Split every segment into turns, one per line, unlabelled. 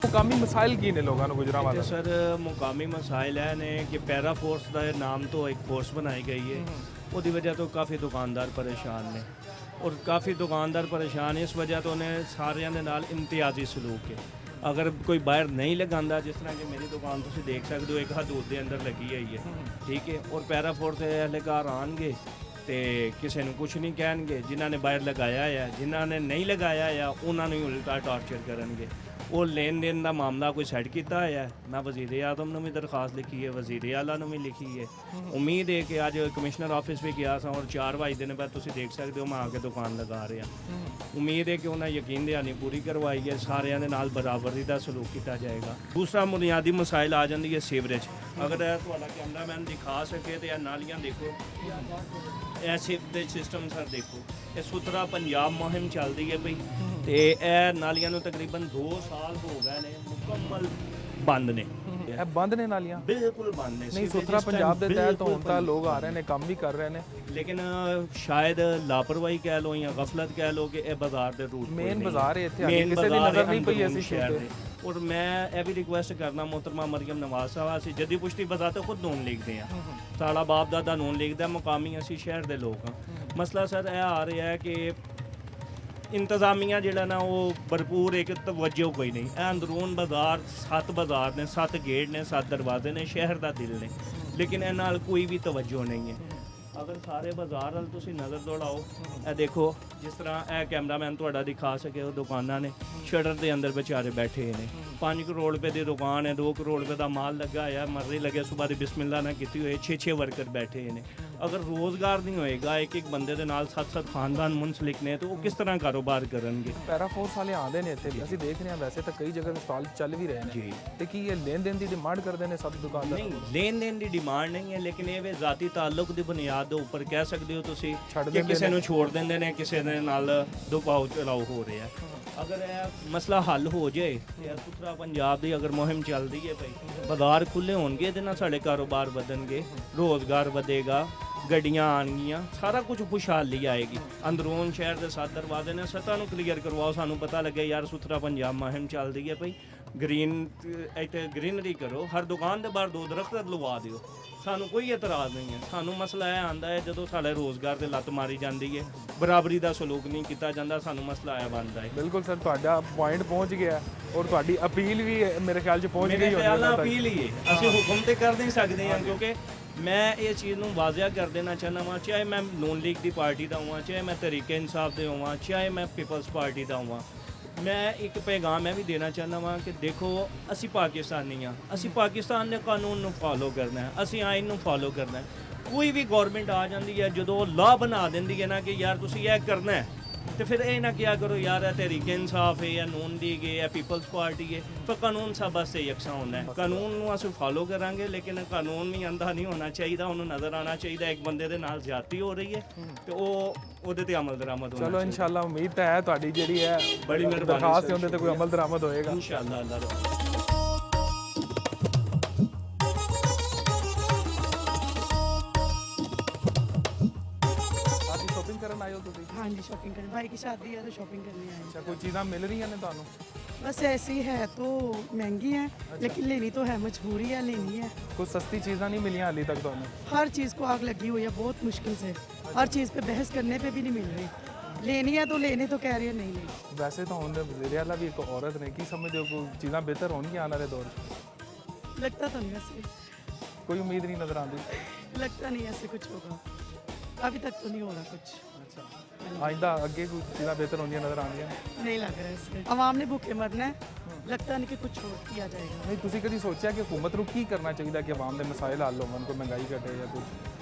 मुकामी मसाइल की ने लोगों को गुजरांवाला
सर मुकामी मसाइल है ने कि पैरा फोर्स का नाम तो एक फोर्स बनाई गई है उसकी वजह तो काफ़ी दुकानदार परेशान ने और काफ़ी दुकानदार परेशान इस वजह तो उन्हें सारिਆਂ ਦੇ ਨਾਲ ਇਮਤਿਆਜ਼ੀ ਸਲੂਕ है अगर कोई बाहर नहीं लगांदा जिस तरह कि मेरी दुकान तुम देख सकते हो एक हदूद के अंदर लगी हुई है ठीक है और पैरा फोर्स वाले घर आएंगे तो किसी को कुछ नहीं कहेंगे जिन्होंने बाहर लगाया है जिन्होंने नहीं लगाया है उन्होंने उल्टा टॉर्चर करेंगे वो लेन देन का मामला कोई सैट किया है मैं वजीर आजम ने भी दरखास्त लिखी है वजीर आला ने भी लिखी है उम्मीद है कि अज कमिश्नर ऑफिस भी गया सा और 4 बजे दिन बाद तुम देख सकते हो मैं आके दुकान लगा रहा उम्मीद है कि उन्हें यकीन दहानी पूरी करवाई है सारिਆਂ ਦੇ ਨਾਲ बराबरी का सलूक किया जाएगा। दूसरा बुनियादी मसाइल आ जाती है सीवरेज अगर थोड़ा कैमरामैन दिखा सके तो यह नालियाँ देखो ਇਹ ਸੀਵਰੇਜ ਸਿਸਟਮ ਸਰ ਦੇਖੋ ਇਹ ਸੁਥਰਾ ਪੰਜਾਬ ਮੁਹਿੰਮ ਚੱਲਦੀ ਹੈ ਬਈ ਤੇ ਇਹ ਨਾਲੀਆਂ ਨੂੰ ਤਕਰੀਬਨ 2 ਸਾਲ ਹੋ ਗਏ ਨੇ ਮੁਕੰਮਲ ਬੰਦ ਨੇ
ਇਹ ਬੰਦ ਨੇ ਨਾਲੀਆਂ
ਬਿਲਕੁਲ ਬੰਦ ਨੇ
ਨਹੀਂ ਸੁਥਰਾ ਪੰਜਾਬ ਦੇ ਤਹਿਤ ਹੁਣ ਤਾਂ ਲੋਕ ਆ ਰਹੇ ਨੇ ਕੰਮ ਵੀ ਕਰ ਰਹੇ ਨੇ
ਲੇਕਿਨ ਸ਼ਾਇਦ ਲਾਪਰਵਾਹੀ ਕਹਿ ਲੋ ਜਾਂ ਗਫਲਤ ਕਹਿ ਲੋ ਕਿ ਇਹ ਬਾਜ਼ਾਰ ਦੇ ਰੂਟ
ਮੇਨ ਬਾਜ਼ਾਰ ਹੈ ਇੱਥੇ ਕਿਸੇ ਦੀ ਨਜ਼ਰ ਨਹੀਂ ਪਈ ਅਸੀਂ
ਸ਼ਹਿਰ ਦੇ और मैं ये भी रिक्वेस्ट करना मोहतरमा मरियम नवाज साहब असी जदी पुश्ती बता तो खुद नून लिखते हैं साड़ा बाप दादा नून लिखता मुकामी असी शहर के लोग हाँ मसला सर यह आ रहा है कि इंतजामिया जोड़ा ना वो भरपूर एक तवज्जो कोई नहीं है अंदरून बाजार 7 बाजार ने 7 गेट ने 7 दरवाजे ने शहर का दिल ने लेकिन इन कोई भी तवज्जो नहीं है अगर सारे बाजार वाल तुसी नज़र दौड़ाओ ए देखो जिस तरह ए कैमरामैन तुहाडा दिखा सके वो दुकानां ने शटर के अंदर बेचारे बैठे ने 5 करोड़ रुपए की दुकान है 2 करोड़ रुपए का माल लगा है मर्जी लगे सुबह की बिस्मिल्लाह ना की हुई 6 वर्कर बैठे ने अगर रोज़गार नहीं होएगा एक बंदे के नाल 7 खानदान मुंसलिक ने तो वो किस तरह कारोबार करेंगे।
पैरा फोर्स वाले आते हैं इतने असं देख रहे हैं वैसे तो कई जगह स्टॉल चल भी रहे हैं
जी
तो कि ये लेन देन की डिमांड करते हैं सब दुकानदार
नहीं लेन देन की डिमांड नहीं है लेकिन ये ज़ाती ताल्लुक की बुनियाद के उपर कह सकते हो तुसी कि किसी को छोड़ देंगे ने किसी दे नाल दुपाओ चलाओ हो रहा है अगर यह मसला हल हो जाए तो सुथरा पंजाब की अगर मुहिम चलती है भाई बाजार खुले होंगे तो ना साढ़े कारोबार बदनगे रोज़गार बढ़ेगा ਗੱਡੀਆਂ ਆਣਗੀਆਂ ਸਾਰਾ ਕੁਝ ਖੁਸ਼ਹਾਲੀ ਆਏਗੀ ਅੰਦਰੂਨ ਸ਼ਹਿਰ ਦੇ 7 ਦਰਵਾਜ਼ੇ ਨੇ ਸਤ੍ਹਾ ਨੂੰ ਕਲੀਅਰ ਕਰਵਾਓ ਸਾਨੂੰ ਪਤਾ ਲੱਗੇ ਯਾਰ ਸੁਥਰਾ ਪੰਜਾਬ ਮੁਹਿੰਮ ਚੱਲਦੀ ਹੈ ਭਈ ਗ੍ਰੀਨ ਇੱਥੇ ਗ੍ਰੀਨਰੀ ਕਰੋ ਹਰ ਦੁਕਾਨ ਦੇ ਬਾਹਰ 2 ਦਰਖਤ ਲਵਾ ਦਿਓ ਸਾਨੂੰ ਕੋਈ ਇਤਰਾਜ਼ ਨਹੀਂ ਹੈ ਸਾਨੂੰ ਮਸਲਾ ਇਹ ਆਂਦਾ ਹੈ ਜਦੋਂ ਸਾਡੇ ਰੋਜ਼ਗਾਰ ਤੇ ਲੱਤ ਮਾਰੀ ਜਾਂਦੀ ਹੈ ਬਰਾਬਰੀ ਦਾ ਸਲੂਕ ਨਹੀਂ ਕੀਤਾ ਜਾਂਦਾ ਸਾਨੂੰ ਮਸਲਾ ਆਇਆ ਬਣਦਾ ਹੈ।
ਬਿਲਕੁਲ ਸਰ ਤੁਹਾਡਾ ਪੁਆਇੰਟ ਪਹੁੰਚ ਗਿਆ ਔਰ ਤੁਹਾਡੀ ਅਪੀਲ ਵੀ ਮੇਰੇ ਖਿਆਲ 'ਚ ਪਹੁੰਚ ਗਈ ਹੋਣੀ
ਹੈ। ਅਪੀਲ ਹੀ ਹੈ ਅਸੀਂ ਹੁਕਮ ਤੇ ਕਰ ਨਹੀਂ ਸਕਦੇ ਹਾਂ ਕਿਉਂਕਿ मैं ये चीज़ ਨੂੰ वाजिया कर देना चाहना वा चाहे मैं नून लीग की पार्टी का हुआ चाहे मैं तरीके इंसाफ दे हुआ चाहे मैं पीपल्स पार्टी का हुआ मैं एक पैगाम मैं भी देना चाहना वा कि देखो असी पाकिस्तानी हाँ असी पाकिस्तान ने कानून ਨੂੰ फॉलो करना है असी आइन ਨੂੰ फॉलो करना है कोई भी गौरमेंट आ जाती है जो लॉ बना देंदी है ना कि यार तुसी यह करना है तो फिर ये ना क्या करो यार है तहरीक इंसाफ है या नून लीग है या पीपल्स पार्टी है तो कानून सब वास्ते यकसा होना है कानून ਨੂੰ ਅਸੀਂ फॉलो करांगे लेकिन कानून भी अंधा नहीं होना चाहिए ਉਹਨੂੰ नज़र आना चाहिए एक बंदे ਦੇ ਨਾਲ ਜ਼ਿਆਦਤੀ ਹੋ ਰਹੀ ਹੈ ਤੇ ਉਹ ਉਹਦੇ ਤੇ ਅਮਲ ਦਰਾਮਦ ਹੋਣਾ
ਚਲੋ ਇਨਸ਼ਾਅੱਲਾ ਉਮੀਦ ਤਾਂ ਹੈ ਤੁਹਾਡੀ ਜਿਹੜੀ ਹੈ
ਬੜੀ ਮਿਹਰਬਾਨੀ
ਦਰਖਾਸਤ ਉਹਦੇ ਤੇ ਕੋਈ ਅਮਲ ਦਰਾਮਦ ਹੋਏਗਾ
ਇਨਸ਼ਾਅੱਲਾ ਅੱਲਾਹ
हाँ जी शॉपिंग करनी भाई की शादी है तो शॉपिंग करने आए।
अच्छा कोई चीज़ां मिल रही हैं ਤੁਹਾਨੂੰ
बस ऐसी है तो महंगी है लेकिन लेनी तो है मजबूरी है लेनी है।
कुछ सस्ती चीज़ां नहीं मिली हाली तक ਤੁਹਾਨੂੰ
हर चीज़ को आग लगी हुई है बहुत मुश्किल से हर चीज़ पे बहस करने पे भी नहीं मिल रही लेनी है तो लेने तो कह रही है नहीं लेनी।
ਵੈਸੇ ਤਾਂ ਹੁਣ ਵਜ਼ੀਰ ਆਲਾ ਵੀ ਇੱਕ ਔਰਤ ਨੇ ਕੀ ਸਮਝਦੇ ਹੋ ਕੋਈ ਚੀਜ਼ਾਂ ਬਿਹਤਰ ਹੋਣਗੀਆਂ ਆਉਣ ਵਾਲੇ ਦੌਰ 'ਚ
लगता तो नहीं वैसे
ਕੋਈ ਉਮੀਦ ਨਹੀਂ ਨਜ਼ਰ ਆਉਂਦੀ
लगता नहीं ऐसे कुछ होगा अभी तक तो नहीं हो रहा कुछ
आइंदा ਅੱਗੇ ਕੋਈ ਚੀਜ਼ਾਂ ਬਿਹਤਰ ਹੋਣਗੀਆਂ ਨਜ਼ਰ ਆਉਂਦੀਆਂ
नहीं लग रहा है इससे आवाम ने भूखे मरना है लगता नहीं कि कुछ और किया जाएगा।
ਨਹੀਂ ਤੁਸੀਂ ਕਦੀ ਸੋਚਿਆ ਕਿ ਹਕੂਮਤ ਨੂੰ ਕੀ ਕਰਨਾ ਚਾਹੀਦਾ ਕਿ ਆਵਾਮ ਦੇ ਮਸਾਇਲ ਹੱਲ ਹੋਣ ਕੋਈ ਮਹਿੰਗਾਈ ਘਟੇ ਜਾਂ ਕੁਝ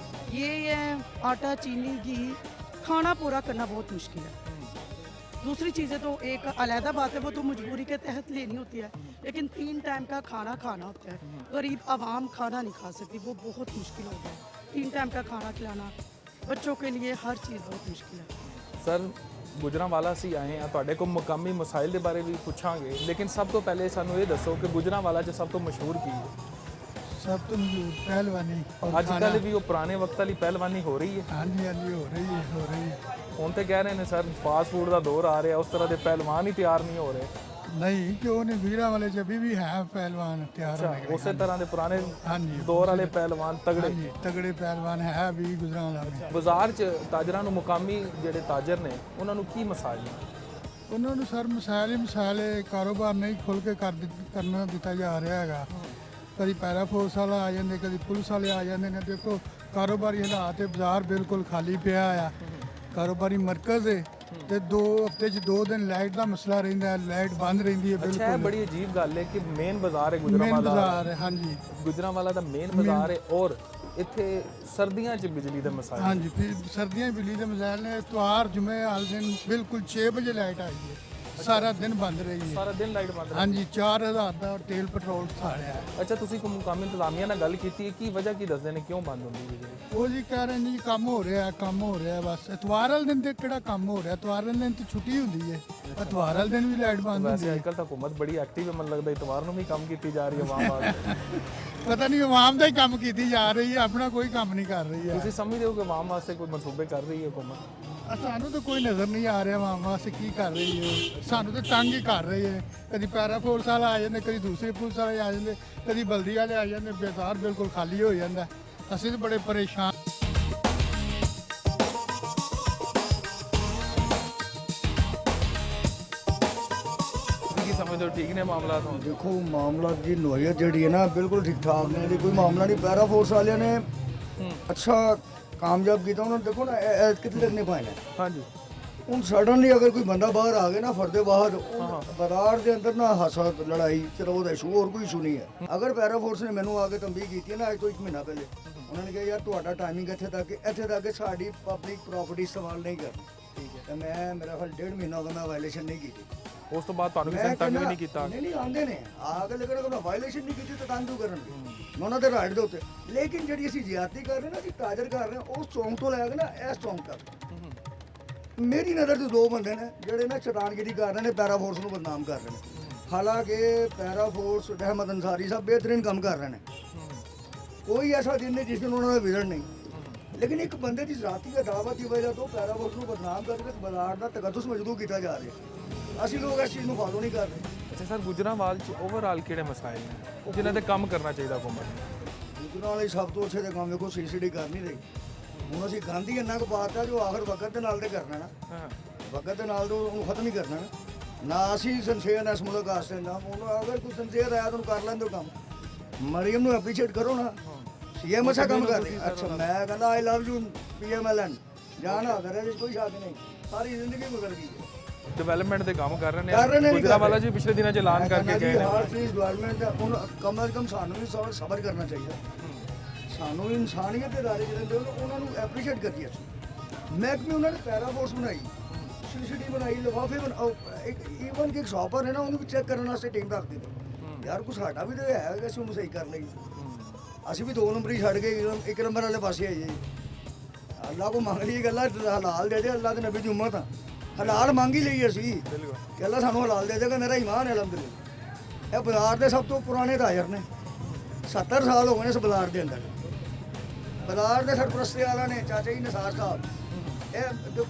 ये है आटा चीनी घी खाना पूरा करना बहुत मुश्किल है। दूसरी चीज़ें तो एक अलहदा बात है वो तो मजबूरी के तहत लेनी होती है लेकिन 3 टाइम का खाना खाना होता है गरीब आवाम खाना नहीं खा सकती वो बहुत मुश्किल हो गया है 3 टाइम का खाना खिलाना बच्चों के लिए हर चीज़ बहुत मुश्किल है।
ਸਰ ਗੁਜਰਾਂਵਾਲਾ ਅਸੀਂ ਆਏ ਹਾਂ ਤੁਹਾਡੇ ਕੋਲ ਮੁਕਾਮੀ ਮਸਾਇਲ ਦੇ ਬਾਰੇ ਵੀ ਪੁੱਛਾਂਗੇ ਲੇਕਿਨ ਸਭ ਤੋਂ ਪਹਿਲੇ ਸਾਨੂੰ ਇਹ ਦੱਸੋ ਕਿ ਗੁਜਰਾਂਵਾਲਾ 'ਚ ਸਭ ਤੋਂ ਮਸ਼ਹੂਰ ਕੀ ਹੈ।
सब तो पहलवानी
ਅੱਜ ਕੱਲ੍ਹ ਵੀ ਉਹ ਪੁਰਾਣੇ ਵਕਤ ਵਾਲੀ ਪਹਿਲਵਾਨੀ ਹੋ ਰਹੀ ਹੈ।
हाँ जी हो रही है
ਹੁਣ ਤੇ ਕਹਿ ਰਹੇ ਨੇ ਸਰ ਫਾਸਟ ਫੂਡ ਦਾ ਦੌਰ ਆ ਰਿਹਾ ਉਸ ਤਰ੍ਹਾਂ ਦੇ ਪਹਿਲਵਾਨ ਹੀ ਤਿਆਰ ਨਹੀਂ ਹੋ ਰਹੇ
नहीं क्यों नहीं वीरा वाले च अभी भी है पहलवान तैयार होने के लिए।
ਉਸੇ ਤਰ੍ਹਾਂ ਦੇ ਪੁਰਾਣੇ
हाँ जी
ਦੌਰ ਵਾਲੇ ਪਹਿਲਵਾਨ
हाँ
ਤਗੜੇ
जी तगड़े पहलवान है अभी गुजरांवाला में।
ਬਾਜ਼ਾਰ 'ਚ ਤਾਜਰਾਂ ਨੂੰ ਮੁਕਾਮੀ ਜਿਹੜੇ ਤਾਜਰ ਨੇ ਉਹਨਾਂ ਨੂੰ ਕੀ ਮਸਾਇਲ ਨੇ?
ਉਹਨਾਂ ਨੂੰ ਸਰ ਮਸਾਇਲ ਹੀ ਮਸਾਇਲ ਹੈ, ਕਾਰੋਬਾਰ ਨਹੀਂ ਖੁੱਲ ਕੇ ਕਰਨਾ ਦਿੱਤਾ ਜਾ ਰਿਹਾ ਹੈਗਾ। ਕਦੀ ਪੈਰਾ ਫੋਰਸ ਵਾਲਾ ਆ ਜਾਂਦੇ, ਕਦੀ ਪੁਲਿਸ ਵਾਲੇ ਆ ਜਾਂਦੇ ਨੇ। ਦੇਖੋ ਕਾਰੋਬਾਰੀ ਹਾਲਾਤ ਹੈ, ਬਾਜ਼ਾਰ ਬਿਲਕੁਲ ਖਾਲੀ ਪਿਆ ਆ। ਕਾਰੋਬਾਰੀ ਮਰਕਜ਼ ਹੈ ਤੇ 2 ਹਫ਼ਤੇ 'ਚ 2 ਦਿਨ ਲਾਈਟ ਦਾ ਮਸਲਾ ਰਹਿੰਦਾ ਹੈ, ਲਾਈਟ ਬੰਦ ਰਹਿੰਦੀ ਹੈ
ਅੱਛਾ, ਇਹ
ਬਿਲਕੁਲ।
ਬੜੀ ਅਜੀਬ ਗੱਲ ਹੈ ਕਿ ਮੇਨ ਬਾਜ਼ਾਰ ਹੈ
ਮੇਨ
ਗੁਜਰਾਂਵਾਲਾ
ਬਾਜ਼ਾਰ ਹੈ ਹਾਂਜੀ
ਗੁਜਰਾਂਵਾਲਾ ਦਾ ਮੇਨ ਬਾਜ਼ਾਰ ਹੈ ਔਰ ਇੱਥੇ ਸਰਦੀਆਂ 'ਚ ਬਿਜਲੀ ਦੇ ਮਸਾਇਲ
ਹਾਂਜੀ ਫਿਰ ਸਰਦੀਆਂ ਬਿਜਲੀ ਦੇ ਮਸਾਇਲ ਨੇ। ਇਤਵਾਰ ਜੁਮੇ ਵਾਲੇ ਦਿਨ ਬਿਲਕੁਲ 6 ਵਜੇ ਲਾਈਟ ਆਈ ਹੈ, ਸਾਰਾ ਦਿਨ ਬੰਦ ਰਹੀ ਹੈ।
ਸਾਰਾ ਦਿਨ ਲਾਈਟ ਬੰਦ
ਹਾਂਜੀ 4000 ਦਾ ਤੇਲ ਪੈਟਰੋਲ ਸਾੜਿਆ ਹੈ।
ਅੱਛਾ, ਤੁਸੀਂ ਕੋਈ ਮੁਕਾਮੀ ਇੰਤਜ਼ਾਮੀਆ ਨਾਲ ਗੱਲ ਕੀਤੀ ਹੈ? ਕੀ ਵਜ੍ਹਾ ਕੀ ਦੱਸਦੇ ਨੇ ਕਿਉਂ ਬੰਦ ਹੁੰਦੀ ਬਿਜਲੀ?
ਉਹ ਜੀ ਕਹਿ ਰਹੇ ਨੇ ਜੀ ਕੰਮ ਹੋ ਰਿਹਾ ਕੰਮ ਹੋ ਰਿਹਾ ਬਸ। ਇਤਵਾਰ ਵਾਲੇ ਦਿਨ ਤੇ ਕਿਹੜਾ ਕੰਮ ਹੋ ਰਿਹਾ, ਇਤਵਾਰ ਵਾਲੇ ਦਿਨ ਤੇ ਛੁੱਟੀ ਹੁੰਦੀ ਹੈ, ਇਤਵਾਰ ਵਾਲੇ ਦਿਨ ਵੀ ਲਾਈਟ ਬੰਦ ਹੁੰਦੀ
ਵੈਸੇ
ਹੈ।
ਅੱਜਕੱਲ ਤਾਂ ਹਕੂਮਤ ਬੜੀ ਐਕਟਿਵ ਹੈ, ਮੈਨੂੰ ਲੱਗਦਾ ਇਤਵਾਰ ਨੂੰ ਵੀ ਕੰਮ ਕੀਤੀ ਜਾ ਰਹੀ ਹੈ ਆਵਾਮ ਵਾਸਤੇ।
ਪਤਾ ਨਹੀਂ ਆਵਾਮ ਦਾ ਹੀ ਕੰਮ ਕੀਤੀ ਜਾ ਰਹੀ ਹੈ, ਆਪਣਾ ਕੋਈ ਕੰਮ ਨਹੀਂ ਕਰ ਰਹੀ ਹੈ।
ਤੁਸੀਂ ਸਮਝਦੇ ਹੋ ਕਿ ਆਵਾਮ ਵਾਸਤੇ ਕੋਈ ਮਨਸੂਬੇ ਕਰ ਰਹੀ ਹੈ ਹਕੂਮਤ?
ਸਾਨੂੰ ਤਾਂ ਕੋਈ ਨਜ਼ਰ ਨਹੀਂ ਆ ਰਿਹਾ ਆਵਾਮ ਵਾਸਤੇ ਕੀ ਕਰ ਰਹੀ ਹੈ। ਸਾਨੂੰ ਤਾਂ ਤੰਗ ਹੀ ਕਰ ਰਹੀ ਹੈ। ਕਦੀ ਪੈਰਾ ਫੋਰਸ ਵਾਲਾ ਆ ਜਾਂਦੇ, ਕਦੀ ਦੂਸਰੇ ਪੁਲਿਸ ਵਾਲੇ ਆ ਜਾਂਦੇ, ਕਦੀ ਬਲਦੀ ਵਾਲੇ ਆ ਜਾਂਦੇ। ਬਾਜ਼ਾਰ ਬਿਲਕੁਲ ਖਾਲੀ ਹੋ ਜਾਂਦਾ। ਅਸੀਂ ਤਾਂ ਬੜੇ ਪਰੇਸ਼ਾਨ।
ਤੁਸੀਂ ਕੀ ਸਮਝਦੇ ਹੋ, ਠੀਕ ਨੇ ਮਾਮਲਾ ਤੋਂ?
ਦੇਖੋ ਮਾਮਲਾ ਦੀ ਨੋਇਤ ਜਿਹੜੀ ਹੈ ਨਾ ਬਿਲਕੁਲ ਠੀਕ ਠਾਕ ਨੇ, ਇਹਦੀ ਕੋਈ ਮਾਮਲਾ ਨਹੀਂ। ਪੈਰਾ ਫੋਰਸ ਵਾਲਿਆਂ ਨੇ ਅੱਛਾ ਕਾਮਯਾਬ ਕੀਤਾ ਉਹਨਾਂ ਨੂੰ। ਦੇਖੋ ਨਾ ਇਹ ਕਿੱਥੇ ਤੱਕ ਨਹੀਂ ਪਾਏ ਨੇ।
ਹਾਂਜੀ,
ਹੁਣ ਸਡਨਲੀ ਅਗਰ ਕੋਈ ਬੰਦਾ ਬਾਹਰ ਆ ਗਿਆ ਨਾ ਫਰਦੇ ਬਾਹਰ, ਬਾਜ਼ਾਰ ਦੇ ਅੰਦਰ ਨਾ ਹਾਸਾ ਲੜਾਈ ਚਲੋ ਉਹਦਾ ਇਸ਼ੂ, ਹੋਰ ਕੋਈ ਇਸ਼ੂ ਨਹੀਂ ਹੈ। ਅਗਰ ਪੈਰਾ ਫੋਰਸ ਨੇ ਮੈਨੂੰ ਆ ਕੇ ਤੰਬੀਹ ਕੀਤੀ ਹੈ ਨਾ ਅੱਜ ਤੋਂ 1 ਮਹੀਨਾ ਪਹਿਲੇ, ਉਹਨਾਂ ਨੇ ਕਿਹਾ ਯਾਰ ਤੁਹਾਡਾ ਟਾਈਮਿੰਗ ਇੱਥੇ ਤੱਕ ਸਾਡੀ ਪਬਲਿਕ ਪ੍ਰਾਪਰਟੀ ਇਸਤੇਮਾਲ ਨਹੀਂ ਕਰਨੀ। ਠੀਕ ਹੈ, ਤੇ ਮੈਂ ਮੇਰਾ ਹਾਲ 1.5 ਮਹੀਨਾ ਹੋ ਗਿਆ ਮੈਂ ਵਾਇਲੇਸ਼ਨ ਨਹੀਂ ਕੀਤੀ।
ਉਸ ਤੋਂ ਬਾਅਦ ਤੁਹਾਨੂੰ ਕਿਸੇ ਨੇ ਤੰਗ ਵੀ ਨਹੀਂ ਕੀਤਾ?
ਨਹੀਂ ਆਉਂਦੇ ਨੇ ਆ ਕੇ, ਲੇਕਿਨ ਅਗਰ ਵਾਇਲੇਸ਼ਨ ਨਹੀਂ ਕੀਤੀ ਤਾਂ ਤੰਗ ਕਿਉਂ ਕਰਨਗੇ? ਮੈਂ ਉਹਨਾਂ ਦੇ ਰਾਈਟ ਦੇ ਉੱਤੇ। ਲੇਕਿਨ ਜਿਹੜੀ ਅਸੀਂ ਜ਼ਿਆਦਤੀ ਕਰ ਰਹੇ ਨਾ, ਅਸੀਂ ਤਾਜਰ ਕਰ ਰਹੇ ਹਾਂ, ਉਸ ਚੌਂਕ ਤੋਂ ਲੈ ਕੇ ਨਾ ਇਸ ਚੌਂਕ ਤੱਕ ਮੇਰੀ ਨਜ਼ਰ 'ਚ 2 ਬੰਦੇ ਨੇ ਜਿਹੜੇ ਨਾ ਚਟਾਨਗਿਰੀ ਕਰ ਰਹੇ ਨੇ, ਪੈਰਾ ਫੋਰਸ ਨੂੰ ਬਦਨਾਮ ਕਰ ਰਹੇ ਨੇ। ਹਾਲਾਂਕਿ ਪੈਰਾ ਫੋਰਸ ਰਹਿਮਤ ਅੰਸਾਰੀ ਸਾਹਿਬ ਬਿਹਤਰੀਨ ਕੰਮ ਕਰ ਰਹੇ ਨੇ, ਕੋਈ ਐਸਾ ਦਿਨ ਨਹੀਂ ਜਿਸ ਦਿਨ ਉਹਨਾਂ ਦਾ ਵਿਜ਼ਨ ਨਹੀਂ। ਲੇਕਿਨ ਇੱਕ ਬੰਦੇ ਦੀ ਜ਼ਾਤੀ ਅਦਾਵਤ ਦੀ ਵਜ੍ਹਾ ਤੋਂ ਪੈਰਾ ਫੋਰਸ ਨੂੰ ਬਦਨਾਮ ਕਰਕੇ ਬਾਜ਼ਾਰ ਦਾ ਤਕੱਦੁਸ ਮਜ਼ਬੂਤ ਕੀਤਾ ਜਾ ਰਿਹਾ। ਅਸੀਂ ਲੋਕ ਇਸ ਚੀਜ਼ ਨੂੰ ਫਾਲੋ ਨਹੀਂ ਕਰ ਰਹੇ।
ਅੱਛਾ ਸਰ, ਗੁਜਰਾਂਵਾਲ 'ਚ ਓਵਰਆਲ ਕਿਹੜੇ ਮਸਾਇਲ ਨੇ ਜਿਨ੍ਹਾਂ ਤੇ ਕੰਮ ਕਰਨਾ ਚਾਹੀਦਾ ਹਕੂਮਤ ਨੂੰ?
ਗੁਜਰਾਂ ਵਾਲੀ ਸਭ ਤੋਂ ਅੱਛੇ ਦੇ ਕੰਮ ਵੇਖੋ ਸੀਸੀਡੀ ਕਰ ਨਹੀਂ ਰਹੀ। ਹੁਣ ਅਸੀਂ ਗਾਂਧੀ ਇੰਨਾ ਕੁ ਪਾਤਾ ਜੋ ਆਖਰ ਵਕਤ ਦੇ ਨਾਲ ਤੇ ਕਰਨਾ ਨਾ,
ਹਾਂ,
ਵਕਤ ਦੇ ਨਾਲ ਤੋਂ ਉਹਨੂੰ ਖਤਮ ਹੀ ਕਰਨਾ ਨਾ ਅਸੀਂ ਸੰਸ਼ੇਰ ਇਸ ਮੁਲਕ ਵਾਸਤੇ ਨਾ। ਹੁਣ ਅਗਰ ਕੋਈ ਸੰਸ਼ੇਰ ਆਇਆ ਤਾਂ ਕਰ ਲੈਂਦੇ ਕੰਮ। ਮਰੀਮ ਨੂੰ ਐਪਰੀਸ਼ੀਏਟ ਕਰੋ ਨਾ, ਸੀਐਮ ਅੱਛਾ ਕੰਮ ਕਰ ਰਹੀ। ਅੱਛਾ ਮੈਂ ਕਹਿੰਦਾ ਆਈ ਲਵ ਯੂ PMLN ਜਾਣਾ ਅਦਰ ਇਹਦੇ 'ਚ ਕੋਈ ਸ਼ੱਕ ਨਹੀਂ, ਸਾਰੀ ਜ਼ਿੰਦਗੀ ਗੁਜ਼ਰ ਗਈ ਹੈ।
ਡਿਵੈਲਪਮੈਂਟ ਦੇ ਕੰਮ ਕਰ ਰਹੇ
ਕਰ ਰਹੇ
ਨੇ
ਨੇ,
ਗੁਜਰਾਂਵਾਲਾ ਜੀ ਪਿਛਲੇ ਦਿਨਾਂ 'ਚ ਐਲਾਨ ਕਰਕੇ ਗਏ ਨੇ।
ਹਰ ਚੀਜ਼ ਡਿਵੈਲਪਮੈਂਟ ਦਾ ਹੁਣ ਕਮ ਅਜ਼ ਕਮ ਸਾਨੂੰ ਵੀ ਸਬਰ ਕਰਨਾ ਚਾਹੀਦਾ। ਸਾਨੂੰ ਇਨਸਾਨੀਅਤ ਦੇ ਦਾਇਰੇ ਜਿਹੜੇ ਹੁੰਦੇ ਉਹਨਾਂ ਨੂੰ ਐਪਰੀਸ਼ੀਏਟ ਕਰੀਏ ਅਸੀਂ। ਮਹਿਕਮੇ ਉਹਨਾਂ ਨੇ ਪੈਰਾ ਫੋਰਸ ਬਣਾਈ, ਸੀਸੀਟੀ ਬਣਾਈ, ਲਿਫਾਫੇ ਈਵਨ ਕਿ ਇੱਕ ਸ਼ਾਪਰ ਹੈ ਨਾ ਉਹਨੂੰ ਵੀ ਚੈੱਕ ਕਰਨ ਵਾਸਤੇ ਟੀਮ ਰੱਖ ਦਿੱਤੀ। ਯਾਰ ਕੁਛ ਸਾਡਾ ਵੀ ਤਾਂ ਹੈ ਕਿ ਅਸੀਂ ਉਹਨੂੰ ਸਹੀ ਕਰ ਲਈਏ। ਅਸੀਂ ਵੀ 2 ਨੰਬਰ ਹੀ ਛੱਡ ਕੇ 1 ਨੰਬਰ ਵਾਲੇ ਪਾਸੇ ਆਈਏ। ਅੱਲਾਹ ਕੋ ਮੰਗ ਲਈ ਗੱਲਾਂ ਹਲਾਲ ਦੇ ਦੇ, ਅੱਲਾਹ ਦੇ ਨਬੀ ਦੀ ਉਮਤ ਆ, ਹਲਾਲ ਮੰਗ ਹੀ ਲਈ ਅਸੀਂ ਕਿ ਅੱਲਾਹ ਸਾਨੂੰ ਹਲਾਲ ਦੇ ਦੇਗਾ। ਮੇਰਾ ਈਮਾਨ ਹੈ ਅਲਹਮਦੁਲਿਲਾ। ਇਹ ਬਾਜ਼ਾਰ ਦੇ ਸਭ ਤੋਂ ਪੁਰਾਣੇ ਤਾਜਰ ਨੇ, 70 ਸਾਲ ਹੋ ਗਏ ਨੇ ਇਸ ਬਾਜ਼ਾਰ ਦੇ ਅੰਦਰ। ਬਾਜ਼ਾਰ ਦੇ ਸਰਪ੍ਰਸਤੀ ਵਾਲਾ ਨੇ ਚਾਚਾ ਜੀ ਨਿਸਾਰ ਸਾਹਿਬ। ਇਹ